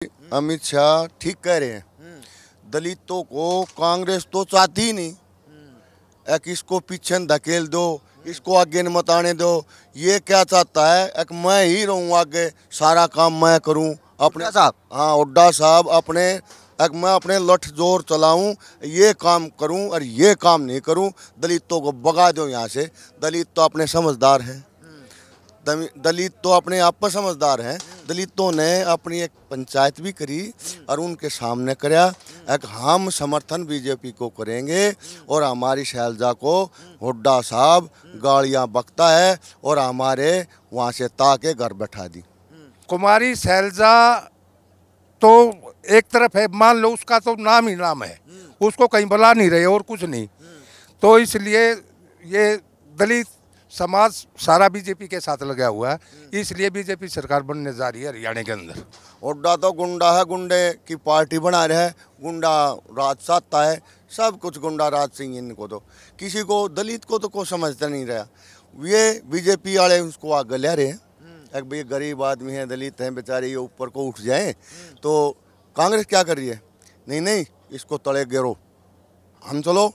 अमित शाह ठीक कह रहे हैं। दलितों को कांग्रेस तो चाहती ही नहीं। एक इसको पीछे धकेल दो, इसको आगे न मत आने दो। ये क्या चाहता है, एक मैं ही रहूं आगे, सारा काम मैं करूं अपने साहब। हाँ, हुड्डा साहब अपने एक मैं अपने लठ जोर चलाऊं, ये काम करूं और ये काम नहीं करूं। दलितों को भगा दो यहाँ से। दलित तो अपने समझदार हैं। दलित तो अपने आप पर समझदार हैं। दलितों ने अपनी एक पंचायत भी करी और उनके सामने कराया एक हम समर्थन बीजेपी को करेंगे और हमारी शैलजा को हुड्डा साहब गाड़ियां बकता है और हमारे वहाँ से ताके घर बैठा दी। कुमारी शैलजा तो एक तरफ है, मान लो उसका तो नाम ही नाम है, उसको कहीं बुला नहीं रहे और कुछ नहीं। तो इसलिए ये दलित समाज सारा बीजेपी के साथ लगा हुआ है, इसलिए बीजेपी सरकार बनने जा रही है हरियाणा के अंदर। हुड्डा तो गुंडा है, गुंडे की पार्टी बना रहे है, गुंडा राज साधता है, सब कुछ गुंडा राज सिंह। इनको तो किसी को दलित को तो कोई समझता नहीं रहा। ये बीजेपी वाले उसको आगे ले रहे हैं। एक भाई गरीब आदमी है, दलित हैं बेचारे, ये ऊपर को उठ जाए तो कांग्रेस क्या कर रही है, नहीं नहीं इसको तले गिरो, हम चलो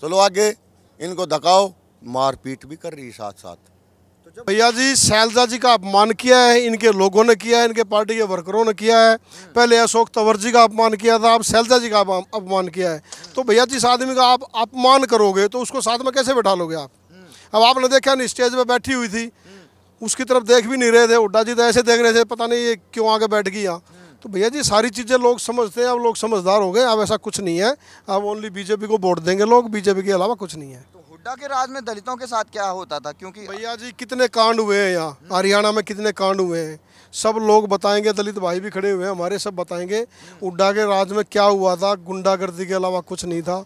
चलो आगे, इनको धकाओ, मारपीट भी कर रही है साथ साथ। भैया जी, शैलजा जी का अपमान किया है, इनके लोगों ने किया है, इनके पार्टी के वर्करों ने किया है। पहले अशोक तंवर जी का अपमान किया था, अब शैलजा जी का अपमान किया है। तो भैया जी, इस आदमी का आप अपमान करोगे तो उसको साथ में कैसे बैठा लोगे आप? अब आपने देखा नहीं, स्टेज पे बैठी हुई थी, उसकी तरफ देख भी नहीं रहे थे। हुड्डा जी तो ऐसे देख रहे थे, पता नहीं ये क्यों आगे बैठ गई यहाँ। तो भैया जी, सारी चीज़ें लोग समझते हैं, अब लोग समझदार हो गए। अब ऐसा कुछ नहीं है, अब ओनली बीजेपी को वोट देंगे लोग, बीजेपी के अलावा कुछ नहीं है। हुड्डा के राज में दलितों के साथ क्या होता था? क्योंकि भैया जी, कितने कांड हुए हैं यहाँ हरियाणा में, कितने कांड हुए हैं, सब लोग बताएंगे। दलित भाई भी खड़े हुए हैं हमारे, सब बताएंगे हुड्डा के राज में क्या हुआ था। गुंडागर्दी के अलावा कुछ नहीं था।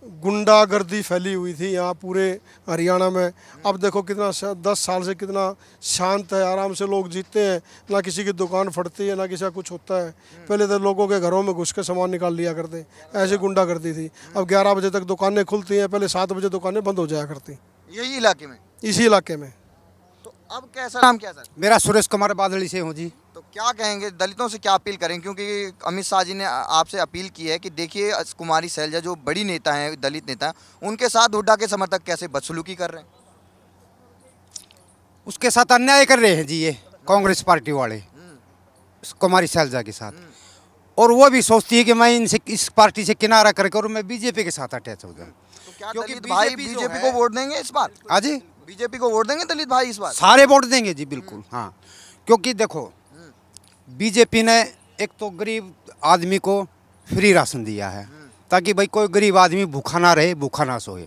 गुंडागर्दी फैली हुई थी यहाँ पूरे हरियाणा में। अब देखो कितना 10 साल से कितना शांत है, आराम से लोग जीते हैं, ना किसी की दुकान फटती है, ना किसी का कुछ होता है। पहले तो लोगों के घरों में घुस के सामान निकाल लिया करते, ऐसी गुंडागर्दी थी। अब 11 बजे तक दुकानें खुलती हैं, पहले 7 बजे दुकानें बंद हो जाया करती, यही इलाके में, इसी इलाके में। तो अब कैसा नाम क्या सर? मेरा सुरेश कुमार बादली से हूँ जी। तो क्या कहेंगे, दलितों से क्या अपील करें? क्योंकि अमित शाह जी ने आपसे अपील की है कि देखिए कुमारी शैलजा जो बड़ी नेता हैं, दलित नेता हैं, उनके साथ हुड्डा के समर्थक कैसे बदसलूकी कर रहे हैं। उसके साथ अन्याय कर रहे हैं जी ये कांग्रेस पार्टी वाले कुमारी शैलजा के साथ। और वो भी सोचती है कि मैं इनसे, इस पार्टी से किनारा करके और मैं बीजेपी के साथ अटैच हो जाऊँ। तो क्या क्योंकि दलित भाई बीजेपी बीजेपी को वोट देंगे इस बार? हाँ जी, बीजेपी को वोट देंगे दलित भाई इस बार? सारे वोट देंगे जी, बिल्कुल। हाँ, क्योंकि देखो बीजेपी ने एक तो गरीब आदमी को फ्री राशन दिया है, ताकि भाई कोई गरीब आदमी भूखा ना रहे, भूखा ना सोए।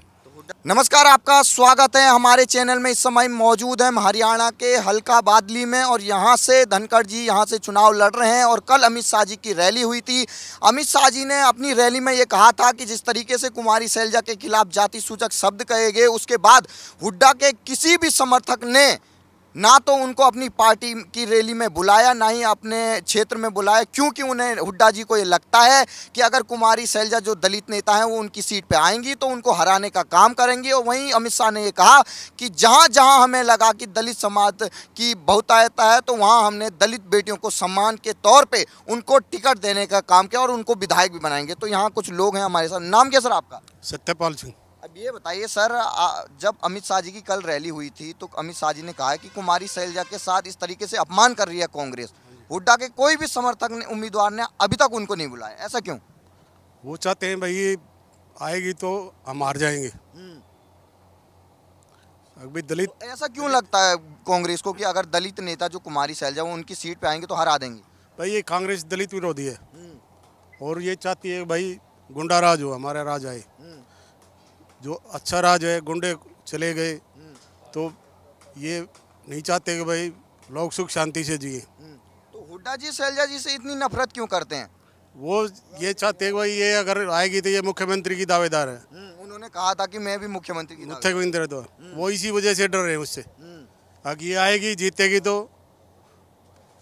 नमस्कार, आपका स्वागत है हमारे चैनल में। इस समय मौजूद हैं हरियाणा के हल्का बादली में और यहाँ से धनखड़ जी यहाँ से चुनाव लड़ रहे हैं। और कल अमित शाह जी की रैली हुई थी। अमित शाह जी ने अपनी रैली में ये कहा था कि जिस तरीके से कुमारी शैलजा के खिलाफ जाति सूचक शब्द कहे गए, उसके बाद हुड्डा के किसी भी समर्थक ने ना तो उनको अपनी पार्टी की रैली में बुलाया, ना ही अपने क्षेत्र में बुलाया, क्योंकि उन्हें हुड्डा जी को ये लगता है कि अगर कुमारी शैलजा जो दलित नेता हैं वो उनकी सीट पे आएंगी तो उनको हराने का काम करेंगी। और वहीं अमित शाह ने ये कहा कि जहां जहां हमें लगा कि दलित समाज की बहुतायता है तो वहां हमने दलित बेटियों को सम्मान के तौर पर उनको टिकट देने का काम किया और उनको विधायक भी बनाएंगे। तो यहाँ कुछ लोग हैं हमारे साथ। नाम क्या सर आपका? सत्यपाल सिंह। अब ये बताइए सर, जब अमित शाह जी की कल रैली हुई थी तो अमित शाह जी ने कहा है कि कुमारी शैलजा के साथ इस तरीके से अपमान कर रही है कांग्रेस। हुड्डा के कोई भी समर्थक ने, उम्मीदवार ने अभी तक उनको नहीं बुलाया, ऐसा क्यों? वो चाहते हैं भाई आएगी तो हम हार जाएंगे। अभी दलित तो ऐसा क्यों लगता है कांग्रेस को कि अगर दलित नेता जो कुमारी शैलजा वो उनकी सीट पे आएंगे तो हरा देंगे? भाई, ये कांग्रेस दलित विरोधी है और ये चाहती है भाई गुंडा राज हो, हमारा राज आए। जो अच्छा राज है, गुंडे चले गए तो ये नहीं चाहते कि भाई लोग सुख शांति से जिए। तो हुड्डा जी शैलजा जी से इतनी नफरत क्यों करते हैं? वो ये चाहते हैं कि भाई ये अगर आएगी तो ये मुख्यमंत्री की दावेदार है। उन्होंने कहा था कि मैं भी मुख्यमंत्री की मुख्यमंत्री है, तो वो इसी वजह से डर रहे हैं उससे। आगे ये आएगी, जीतेगी तो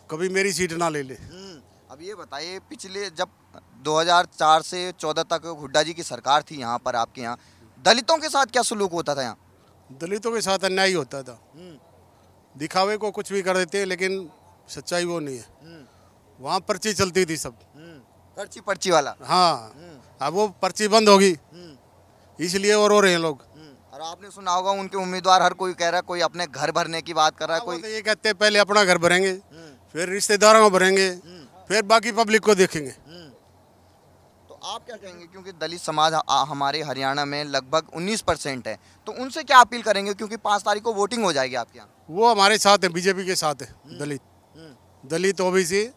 कभी मेरी सीट ना ले ले। अब ये बताइए, पिछले जब 2004 से 14 तक हुड्डा जी की सरकार थी यहाँ पर, आपके यहाँ दलितों के साथ क्या सलूक होता था? यहाँ दलितों के साथ अन्याय होता था। दिखावे को कुछ भी कर देते हैं लेकिन सच्चाई वो नहीं है। वहाँ पर्ची चलती थी सब। पर्ची पर्ची वाला। हाँ, अब वो पर्ची बंद होगी, इसलिए और हो रहे हैं लोग। और आपने सुना होगा उनके उम्मीदवार हर कोई कह रहा है, कोई अपने घर भरने की बात कर रहा है, वो कोई तो ये कहते हैं पहले अपना घर भरेंगे, फिर रिश्तेदारों को भरेंगे, फिर बाकी पब्लिक को देखेंगे। तो आप क्या कहेंगे, क्योंकि दलित समाज हमारे हरियाणा में लगभग 19% है, तो उनसे क्या अपील करेंगे, क्योंकि 5 तारीख को वोटिंग हो जाएगी आपके यहाँ? वो हमारे साथ है, बीजेपी के साथ है। दलित ओबीसी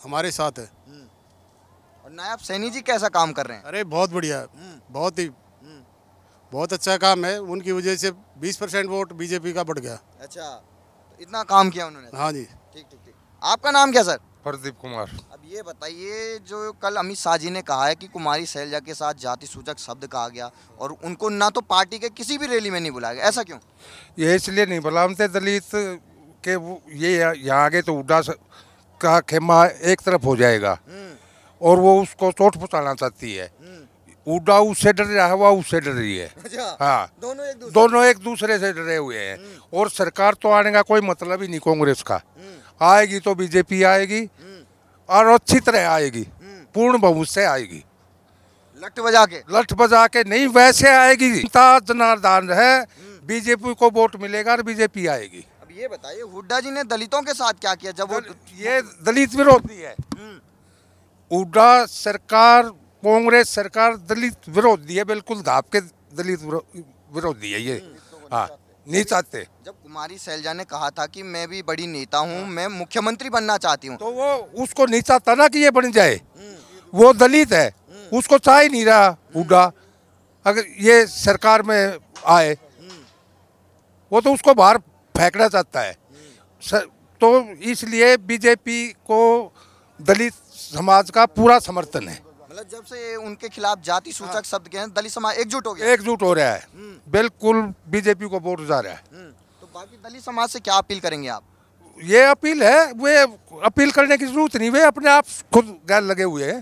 हमारे साथ है। और नायब सैनी जी कैसा काम कर रहे हैं? अरे बहुत बढ़िया है, बहुत अच्छा काम है। उनकी वजह से 20% वोट बीजेपी का बढ़ गया। अच्छा, तो इतना काम किया उन्होंने। हाँ जी। ठीक ठीक ठीक। आपका नाम क्या सर? प्रदीप कुमार। अब ये बताइए, जो कल अमित शाह जी ने कहा है कि कुमारी शैलजा के साथ जाति सूचक शब्द कहा गया और उनको ना तो पार्टी के किसी भी रैली में नहीं बुलाया गया, ऐसा क्यों? ये इसलिए नहीं बोला हमसे दलित के ये यहाँ आगे तो हुड्डा का खेमा एक तरफ हो जाएगा और वो उसको चोट पहुँचाना चाहती है। हुड्डा उससे डर रहा है, वो उससे डर रही है। अच्छा, हाँ, दोनों एक दूसरे से डरे हुए हैं। और सरकार तो आने का कोई मतलब ही नहीं कांग्रेस का। आएगी तो बीजेपी आएगी और अच्छी तरह आएगी, पूर्ण बहुमत से आएगी। लठ बजा के नहीं, वैसे आएगी। जनार्दन है, बीजेपी को वोट मिलेगा और बीजेपी आएगी। अब ये बताइए, हुड्डा जी ने दलितों के साथ क्या किया जब वो ये दलित विरोधी है। हुड्डा सरकार, कांग्रेस सरकार दलित विरोधी है, बिल्कुल धाप के दलित विरोधी है ये। हाँ, नहीं चाहते। जब कुमारी शैलजा ने कहा था कि मैं भी बड़ी नेता हूँ, मैं मुख्यमंत्री बनना चाहती हूँ, तो वो उसको नहीं चाहता ना कि ये बन जाए। वो दलित है, उसको चाह ही नहीं रहा हुड्डा अगर ये सरकार में आए, वो तो उसको बाहर फेंकना चाहता है। तो इसलिए बीजेपी को दलित समाज का पूरा समर्थन है। मतलब जब से उनके खिलाफ जाति सूचक शब्द के हैं, दलित समाज एकजुट हो गया। एकजुट हो रहा है, बिल्कुल बीजेपी को वोट जा रहा है। तो बाकी दलित समाज से क्या अपील करेंगे आप? ये अपील है, वे अपील करने की जरूरत नहीं, वे अपने आप खुद गैर लगे हुए हैं।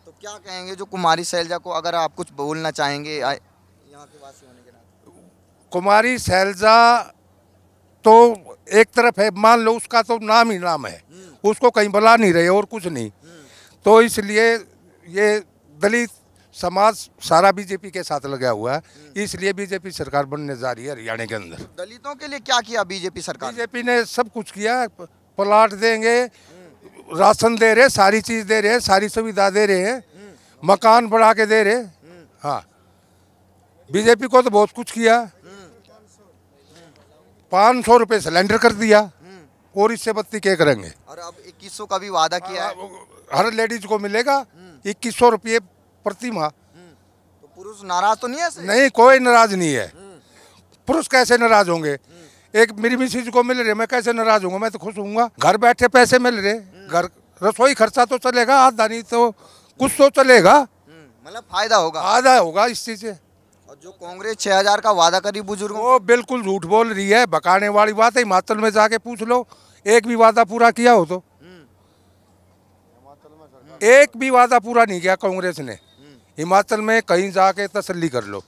तो क्या कहेंगे जो कुमारी शैलजा को, अगर आप कुछ बोलना चाहेंगे यहाँ के वासी होने के नाते? कुमारी शैलजा तो एक तरफ है, मान लो उसका तो नाम ही नाम है, उसको कहीं बुला नहीं रहे और कुछ नहीं। तो इसलिए ये दलित समाज सारा बीजेपी के साथ लगा हुआ है, इसलिए बीजेपी सरकार बनने जा रही है हरियाणा के अंदर। दलितों के लिए क्या किया बीजेपी सरकार? बीजेपी ने सब कुछ किया, प्लाट देंगे, राशन दे रहे, सारी चीज दे रहे, सारी सुविधा दे रहे हैं, मकान बढ़ा के दे रहे। हाँ, बीजेपी को तो बहुत कुछ किया। 500 रुपये सिलेंडर कर दिया, और इससे बत्ती क्या करेंगे। और अब 2100 का भी वादा किया है, हर लेडीज को मिलेगा 2100 रुपये प्रति माह। तो पुरुष नाराज तो नहीं है? नहीं, कोई नाराज नहीं है। पुरुष कैसे नाराज होंगे? एक मेरी मिसेज को मिल रहे, मैं कैसे नाराज होऊंगा? मैं तो खुश होऊंगा। घर बैठे पैसे मिल रहे, घर रसोई खर्चा तो चलेगा, आधा नहीं तो कुछ तो चलेगा, मतलब फायदा होगा। आधा होगा इस चीज से। और जो कांग्रेस 6000 का वादा करी बुजुर्गों, वो बिल्कुल झूठ बोल रही है, बकाने वाली बात है। हिमाचल में जाके पूछ लो, एक भी वादा पूरा किया हो तो? एक भी वादा पूरा नहीं किया कांग्रेस ने। हिमाचल में कहीं जाके तसल्ली कर लो,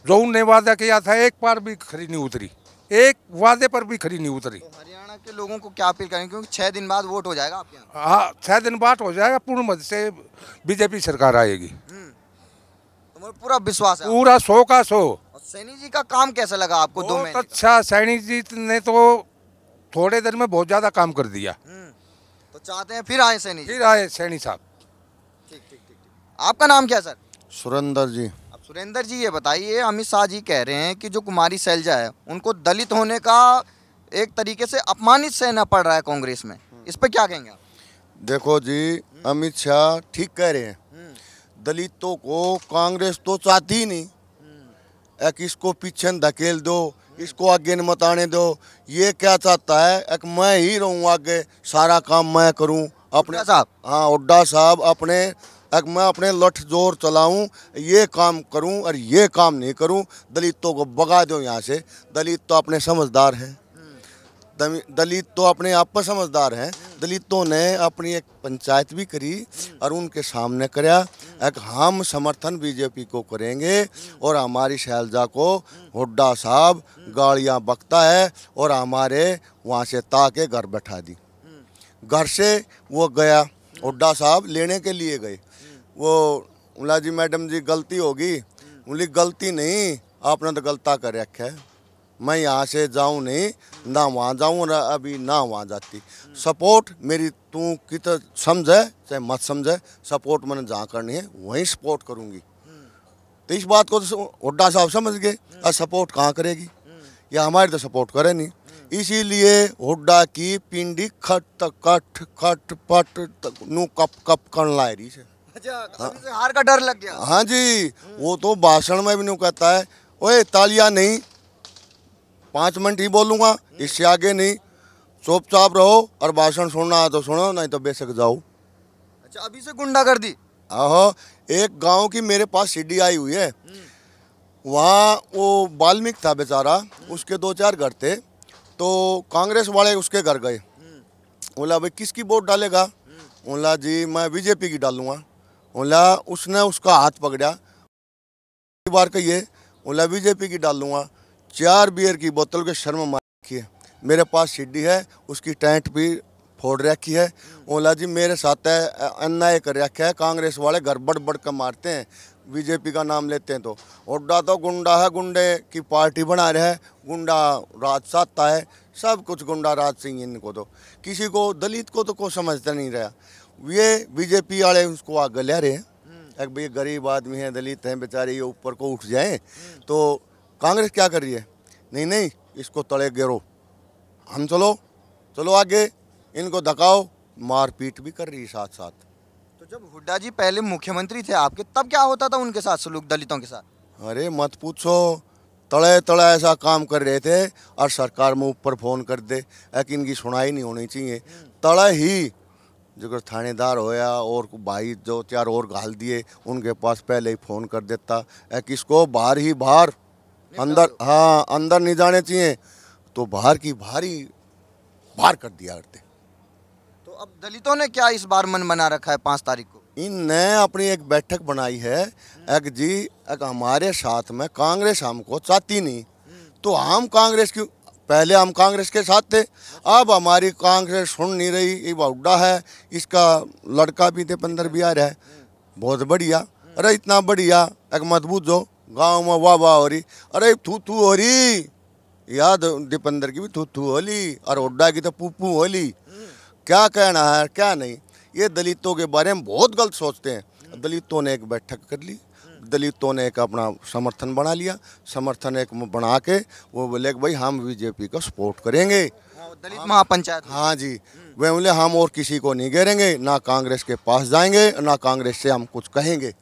जो उनने वादा किया था एक बार भी खरी नहीं उतरी, एक वादे पर भी खरी नहीं उतरी। तो हरियाणा के लोगों को क्या अपील करेंगे, क्योंकि 6 दिन बाद वोट हो जाएगा आपके यहाँ? हाँ, 6 दिन बाद हो जाएगा, पूर्ण मत से बीजेपी सरकार आएगी। तो मुझे पूरा विश्वास है। पूरा 100 का 100। और सैनी जी का काम कैसा लगा आपको? 2 महीने? अच्छा, सैनी जी ने तो थोड़े दिन में बहुत ज्यादा काम कर दिया। तो चाहते हैं फिर आए सैनी जी? फिर आए सैनी साहब। ठीक ठीक ठीक। आपका नाम क्या सर? सुरेंद्र जी। अब सुरेंद्र जी ये बताइए, अमित शाह जी कह रहे हैं कि जो कुमारी शैलजा है उनको दलित होने का एक तरीके से अपमानित सहना पड़ रहा है कांग्रेस में, इस पर क्या कहेंगे आप? देखो जी, अमित शाह ठीक कह रहे हैं। दलितों को कांग्रेस तो चाहती ही नहीं। एक इसको पीछे धकेल दो, इसको आगे न मत आने दो। ये क्या चाहता है, एक मैं ही रहूँ आगे, सारा काम मैं करूँ अपने साहब। हाँ, हुड्डा साहब अपने, एक मैं अपने लठ जोर चलाऊं, ये काम करूं और ये काम नहीं करूं, दलितों को भगा दो यहाँ से। दलित तो अपने समझदार हैं, दलित तो अपने आप पर समझदार हैं। दलितों ने अपनी एक पंचायत भी करी और उनके सामने कराया, एक हम समर्थन बीजेपी को करेंगे और हमारी शैलजा को हुड्डा साहब गालियाँ बकता है और हमारे वहाँ से ताके घर बैठा दी। घर से वो गया, हुड्डा साहब लेने के लिए गए। वो बोला जी मैडम जी गलती होगी। बोली गलती नहीं, आपने तो गलता कर रखा है, मैं यहाँ से जाऊँ नहीं, ना वहाँ जाऊँ और अभी ना वहाँ जाती। सपोर्ट मेरी तू कितना समझे चाहे मत समझे, सपोर्ट मैंने जहाँ करनी है वहीं सपोर्ट करूँगी। तो इस बात को तो हुड्डा साहब समझ गए। और सपोर्ट कहाँ करेगी, या हमारी तो सपोर्ट करे नहीं। इसीलिए हुड्डा की पिंडी खट कट खट पट नू कप कप कन ला रही से। अच्छा, अभी से हार का डर लग गया। हाँ जी, वो तो भाषण में भी नहीं कहता है ओए तालियां नहीं, 5 मिनट ही बोलूँगा, इससे आगे नहीं, चुपचाप रहो और भाषण सुनना है तो सुनो, नहीं तो बेशक जाओ। अच्छा, अभी से गुंडागर्दी। आहो, एक गांव की मेरे पास सीडी आई हुई है। वहाँ वो वाल्मीकि था बेचारा, उसके 2-4 घर थे, तो कांग्रेस वाले उसके घर गए। बोला भाई किसकी वोट डालेगा? बोला जी मैं बीजेपी की डालूंगा। बोला उसने उसका हाथ पकड़ा, बार कहिए, बोला बीजेपी की डालूंगा। 4 बियर की बोतल के शर्म मार रखी है। मेरे पास सीडी है, उसकी टेंट भी फोड़ रखी है। बोला जी मेरे साथ है अन्याय कर रखा है, कांग्रेस वाले घर बढ़ बढ़ कर मारते हैं, बीजेपी का नाम लेते हैं। तो हुड्डा तो गुंडा है, गुंडे की पार्टी बना रहे है, गुंडा राज साधता है, सब कुछ गुंडा राज सिंह। इनको तो किसी को दलित को तो कोई समझता नहीं रहा। ये बीजेपी वाले उसको आगे ले रहे हैं। एक भाई गरीब आदमी है, दलित हैं बेचारे, ये ऊपर को उठ जाए तो कांग्रेस क्या कर रही है? नहीं नहीं, इसको तले गिरो, हम चलो चलो आगे, इनको धकाओ, मारपीट भी कर रही है साथ साथ। तो जब हुड्डा जी पहले मुख्यमंत्री थे आपके, तब क्या होता था उनके साथ सलूक दलितों के साथ? अरे मत पूछो, तड़े तड़े ऐसा काम कर रहे थे और सरकार में ऊपर फ़ोन कर दे, एक इनकी सुनाई नहीं होनी चाहिए। तड़े ही जो थानेदार होया और भाई 2-4 और घाल दिए, उनके पास पहले ही फ़ोन कर देता, एक इसको बाहर ही बाहर, अंदर, हाँ अंदर नहीं जाने चाहिए, तो बाहर की भारी बाहर कर दिया करते। तो अब दलितों ने क्या इस बार मन बना रखा है 5 तारीख को? इनने अपनी एक बैठक बनाई है, एक जी एक हमारे साथ में कांग्रेस हमको चाहती नहीं, तो हम कांग्रेस की, पहले हम कांग्रेस के साथ थे, अब हमारी कांग्रेस सुन नहीं रही। ये हुड्डा है, इसका लड़का भी दीपेंद्र बिहार है, बहुत बढ़िया। अरे इतना बढ़िया, एक मजबूत जो गांव में वाह वाह हो रही, अरे थू थू हो रही, याद दीपेंद्र की भी थू थू होली और हुड्डा की तो पुप्पू होली। क्या कहना है क्या नहीं, ये दलितों के बारे में बहुत गलत सोचते हैं। दलितों ने एक बैठक कर ली, दलितों ने एक अपना समर्थन बना लिया, समर्थन एक बना के वो बोले कि भाई हम बीजेपी का सपोर्ट करेंगे, दलित महापंचायत। हाँ जी, वे बोले हम और किसी को नहीं घेरेंगे, ना कांग्रेस के पास जाएंगे, ना कांग्रेस से हम कुछ कहेंगे,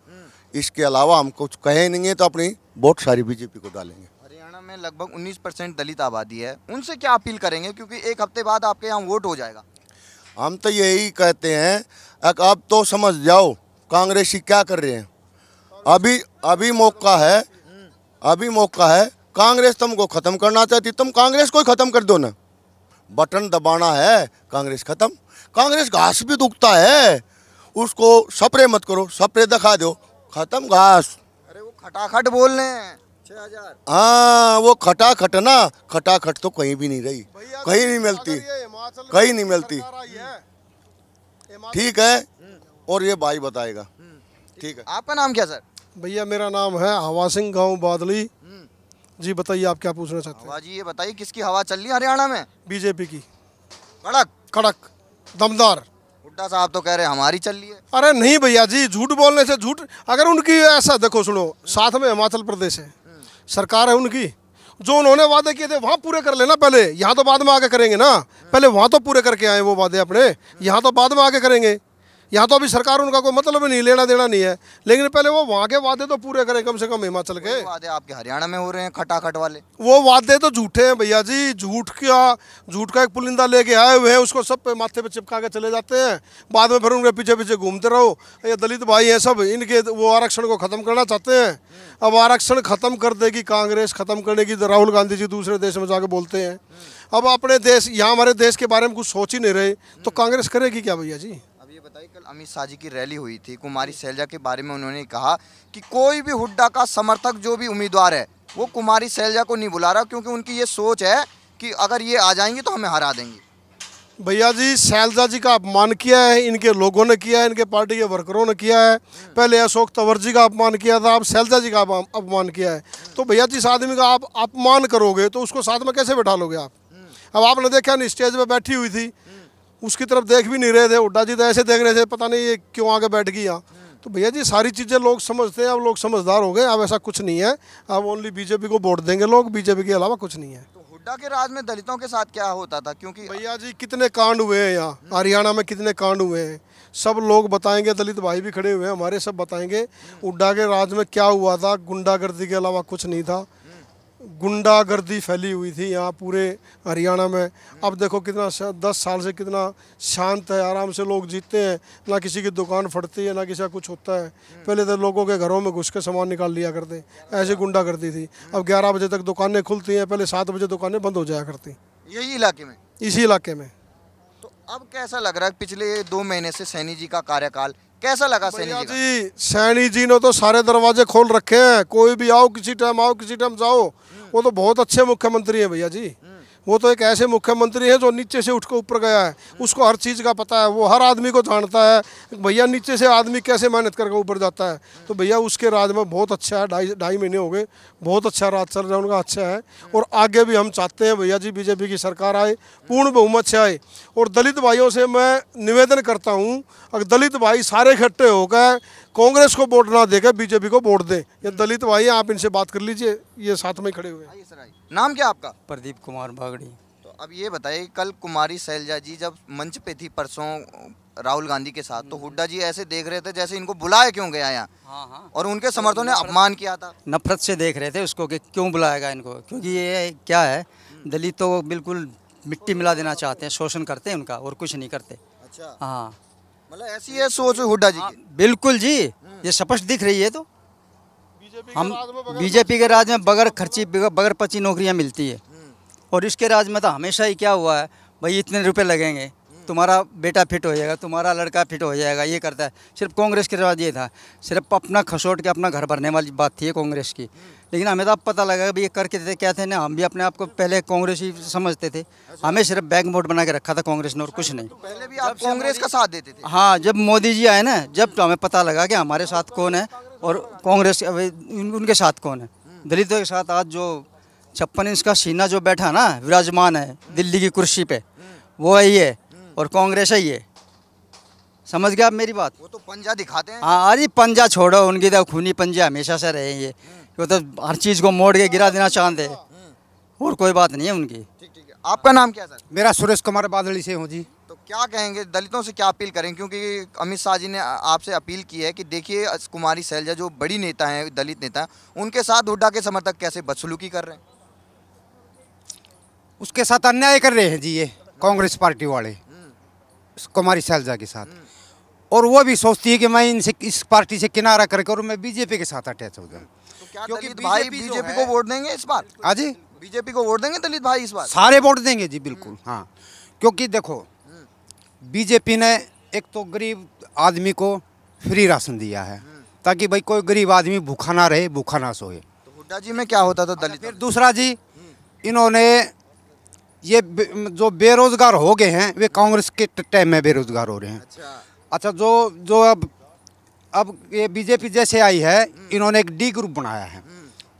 इसके अलावा हम कुछ कहे नहीं है, तो अपनी वोट सारी बीजेपी को डालेंगे। हरियाणा में लगभग 19% दलित आबादी है, उनसे क्या अपील करेंगे, क्योंकि 1 हफ्ते बाद आपके यहाँ वोट हो जाएगा? हम तो यही कहते हैं, अब तो समझ जाओ कांग्रेसी क्या कर रहे हैं। अभी मौका है, अभी मौका है। कांग्रेस तुमको ख़त्म करना चाहती, तुम कांग्रेस को ही ख़त्म कर दो ना, बटन दबाना है, कांग्रेस ख़त्म। कांग्रेस घास भी दुखता है, उसको स्प्रे मत करो, स्प्रे दिखा दो, ख़त्म घास। अरे वो खटाखट बोल रहे हैं 6000। हाँ वो खटाखट ना, खटाखट तो कहीं भी नहीं रही, कहीं नहीं मिलती, कहीं नहीं मिलती। ठीक है, और ये भाई बताएगा। ठीक है, आपका नाम क्या सर? भैया मेरा नाम है हवा सिंह, गाँव बादली। जी बताइए आप क्या पूछना चाहते हैं? हवा जी ये बताइए, किसकी हवा चल रही है हरियाणा में? बीजेपी की, कड़क कड़क दमदार। हुड्डा साहब तो कह रहे हैं हमारी चल रही है। अरे नहीं भैया जी, झूठ बोलने से झूठ, अगर उनकी ऐसा देखो सुनो, साथ में हिमाचल प्रदेश है, सरकार है उनकी, जो उन्होंने वादे किए थे वहाँ पूरे कर लेना पहले, यहाँ तो बाद में आके करेंगे ना, पहले वहाँ तो पूरे करके आए वो वादे अपने, यहाँ तो बाद में आके करेंगे। यहाँ तो अभी सरकार उनका कोई मतलब नहीं, लेना देना नहीं है, लेकिन पहले वो वहाँ के वादे तो पूरे करें, कम से कम हिमाचल के। वादे आपके हरियाणा में हो रहे हैं खटाखट वाले। वो वादे तो झूठे हैं भैया जी, झूठ का एक पुलिंदा लेके आए हुए हैं, उसको सब पे माथे पे चिपका के चले जाते हैं, बाद में फिर उनके पीछे पीछे घूमते रहो। ये दलित भाई हैं सब, इनके वो आरक्षण को ख़त्म करना चाहते हैं। अब आरक्षण ख़त्म कर देगी कांग्रेस, ख़त्म करने की राहुल गांधी जी दूसरे देश में जाके बोलते हैं। अब अपने देश, यहाँ हमारे देश के बारे में कुछ सोच ही नहीं रहे, तो कांग्रेस करेगी क्या भैया जी? बताइए, कल अमित शाह जी की रैली हुई थी, कुमारी शैलजा के बारे में उन्होंने कहा कि कोई भी हुड्डा का समर्थक जो भी उम्मीदवार है वो कुमारी शैलजा को नहीं बुला रहा, क्योंकि उनकी ये सोच है कि अगर ये आ जाएंगी तो हमें हरा देंगी। भैया जी शैलजा जी का अपमान किया है, इनके लोगों ने किया है, इनके पार्टी के वर्करों ने किया है। पहले अशोक तंवर जी का अपमान किया था, अब शैलजा जी का अपमान किया है। तो भैया जिस आदमी का आप अपमान करोगे तो उसको साथ में कैसे बैठा लोगे आप? अब आपने देखा नहीं, स्टेज पे बैठी हुई थी, उसकी तरफ देख भी नहीं रहे थे। हुड्डा जी तो ऐसे देख रहे थे, पता नहीं ये क्यों आगे बैठ गई यहाँ। तो भैया जी सारी चीज़ें लोग समझते हैं, अब लोग समझदार हो गए। अब ऐसा कुछ नहीं है, अब ओनली बीजेपी को वोट देंगे लोग, बीजेपी के अलावा कुछ नहीं है। तो हुड्डा के राज में दलितों के साथ क्या होता था? क्योंकि भैया जी कितने कांड हुए हैं यहाँ हरियाणा में, कितने कांड हुए हैं, सब लोग बताएंगे। दलित भाई भी खड़े हुए हैं हमारे, सब बताएंगे हुड्डा के राज में क्या हुआ था। गुंडागर्दी के अलावा कुछ नहीं था, गुंडागर्दी फैली हुई थी यहाँ पूरे हरियाणा में। अब देखो कितना 10 साल से कितना शांत है, आराम से लोग जीते हैं, ना किसी की दुकान फटती है, ना किसी का कुछ होता है। पहले तो लोगों के घरों में घुस के सामान निकाल लिया करते, ऐसे गुंडागर्दी थी। अब 11 बजे तक दुकानें खुलती हैं, पहले 7 बजे दुकानें बंद हो जाया करती, यही इलाके में, इसी इलाके में। तो अब कैसा लग रहा है पिछले 2 महीने से सैनी जी का कार्यकाल कैसा लगा? सैनी भैया जी का? जी सैनी जी ने तो सारे दरवाजे खोल रखे हैं, कोई भी आओ, किसी टाइम आओ, किसी टाइम जाओ। वो तो बहुत अच्छे मुख्यमंत्री हैं भैया जी। वो तो एक ऐसे मुख्यमंत्री हैं जो नीचे से उठ के ऊपर गया है, उसको हर चीज़ का पता है, वो हर आदमी को जानता है भैया नीचे से आदमी कैसे मेहनत करके ऊपर जाता है। तो भैया उसके राज में बहुत अच्छा है, ढाई महीने हो गए, बहुत अच्छा राज चल रहा है उनका, अच्छा है। और आगे भी हम चाहते हैं भैया जी बीजेपी की सरकार आए, पूर्ण बहुमत से आए। और दलित भाइयों से मैं निवेदन करता हूँ, अगर दलित भाई सारे इकट्ठे होकर कांग्रेस को वोट ना देकर बीजेपी को वोट दें। ये दलित भाई हैं, आप इनसे बात कर लीजिए, ये साथ में खड़े हुए हैं। आइए सर, आइए। नाम क्या आपका? प्रदीप कुमार बागड़ी। तो अब ये बताइए, कल कुमारी शैलजा जी जब मंच पे थी परसों राहुल गांधी के साथ, तो हुड्डा जी ऐसे देख रहे थे जैसे इनको बुलाया क्यों गया यहाँ। हाँ। और उनके समर्थकों ने अपमान किया था। नफरत से देख रहे थे उसको कि क्यों बुलाएगा इनको, क्योंकि ये क्या है, दलित तो बिल्कुल मिट्टी मिला देना चाहते हैं, शोषण करते हैं उनका और कुछ नहीं करते। अच्छा, हाँ मतलब ऐसी है सोच हुड्डा जी की। बिल्कुल जी, ये स्पष्ट दिख रही है। तो हम बीजेपी के राज में बगैर खर्ची बगैर पची नौकरियां मिलती है, और इसके राज में तो हमेशा ही क्या हुआ है, भाई इतने रुपए लगेंगे, तुम्हारा बेटा फिट हो जाएगा, तुम्हारा लड़का फिट हो जाएगा, ये करता है। सिर्फ कांग्रेस के राज ये था, सिर्फ अपना खसोट के अपना घर भरने वाली बात थी कांग्रेस की। लेकिन हमें तो अब पता लगा कि ये करके थे क्या थे ना, हम भी अपने आप को पहले कांग्रेस ही समझते थे। हमें सिर्फ बैक वोट बना के रखा था कांग्रेस ने और कुछ नहीं। पहले भी आप कांग्रेस का साथ देते थे? हाँ, जब मोदी जी आए ना, जब तो हमें पता लगा कि हमारे साथ कौन है और कांग्रेस उनके साथ कौन है। दलितों के साथ आज जो 56 इंच का सीना जो बैठा ना विराजमान है दिल्ली की कुर्सी पे, वो है ये, और कांग्रेस है ये। समझ गया आप मेरी बात? वो तो पंजा दिखाते हैं। हाँ, अरे पंजा छोड़ो, उनकी तो खूनी पंजे हमेशा से रहे ये। वो तो हर चीज़ को मोड़ के गिरा देना चाहते हैं, और कोई बात नहीं है उनकी। ठीक ठीक है। आपका नाम क्या सर? मेरा सुरेश कुमार बादली से हूँ जी। तो क्या कहेंगे, दलितों से क्या अपील करें? क्योंकि अमित शाह जी ने आपसे अपील की है कि देखिए कुमारी शैलजा जो बड़ी नेता हैं, दलित नेता हैं, उनके साथ हुड्डा के समर्थक कैसे बदसलूकी कर रहे हैं। उसके साथ अन्याय कर रहे हैं जी ये कांग्रेस पार्टी वाले कुमारी शैलजा के साथ। और वो भी सोचती है कि मैं इनसे इस पार्टी से किनारा करके और मैं बीजेपी के साथ अटैच हो जाऊँ। तो क्या क्योंकि दलित भाई बीजेपी बीजेपी को वोट देंगे इस बार? हाँ जी, बीजेपी को वोट देंगे दलित भाई इस बार? सारे वोट देंगे जी, बिल्कुल। हाँ, क्योंकि देखो बीजेपी ने एक तो गरीब आदमी को फ्री राशन दिया है, ताकि भाई कोई गरीब आदमी भूखा ना रहे, भूखा ना सोए। तो हुड्डा जी में क्या होता था दलित? फिर दूसरा जी, इन्होंने ये जो बेरोजगार हो गए हैं, वे कांग्रेस के टाइम में बेरोजगार हो रहे हैं। अच्छा, जो अब ये बीजेपी जैसे आई है, इन्होंने एक डी ग्रुप बनाया है।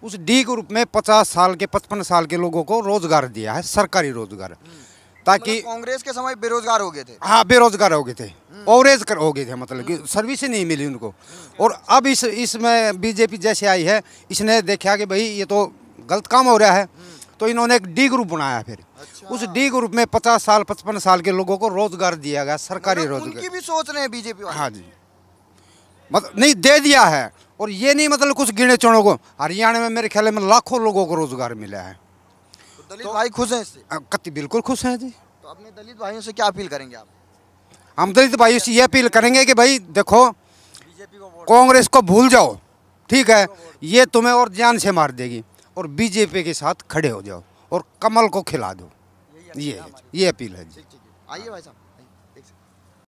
उस डी ग्रुप में 50 साल के 55 साल के लोगों को रोजगार दिया है, सरकारी रोजगार, ताकि कांग्रेस के समय बेरोजगार हो गए थे। हाँ, बेरोजगार हो गए थे, ओवरेज हो गए थे, मतलब कि सर्विस ही नहीं मिली उनको। और अब इसमें बीजेपी जैसे आई है, इसने देखा कि भाई ये तो गलत काम हो रहा है, तो इन्होंने एक डी ग्रुप बनाया। फिर उस डी ग्रुप में 50 साल 55 साल के लोगों को रोजगार दिया गया, सरकारी रोजगार। उनकी भी सोच रहे हैं बीजेपी वाले। हाँ जी, मतलब नहीं दे दिया है। और ये नहीं मतलब कुछ गिने चुनों को, हरियाणा में मेरे ख्याल में लाखों लोगों को रोजगार मिला है। तो दलित भाई खुश हैं इससे? कति बिल्कुल खुश हैं जी। तो अपने दलित भाइयों से क्या अपील करेंगे आप? हम दलित भाइयों से ये अपील करेंगे कि भाई देखो, कांग्रेस को भूल जाओ, ठीक है, ये तुम्हें और जान से मार देगी, और बीजेपी के साथ खड़े हो जाओ और कमल को खिला दो। ये अपील है जी। आइए भाई साहब।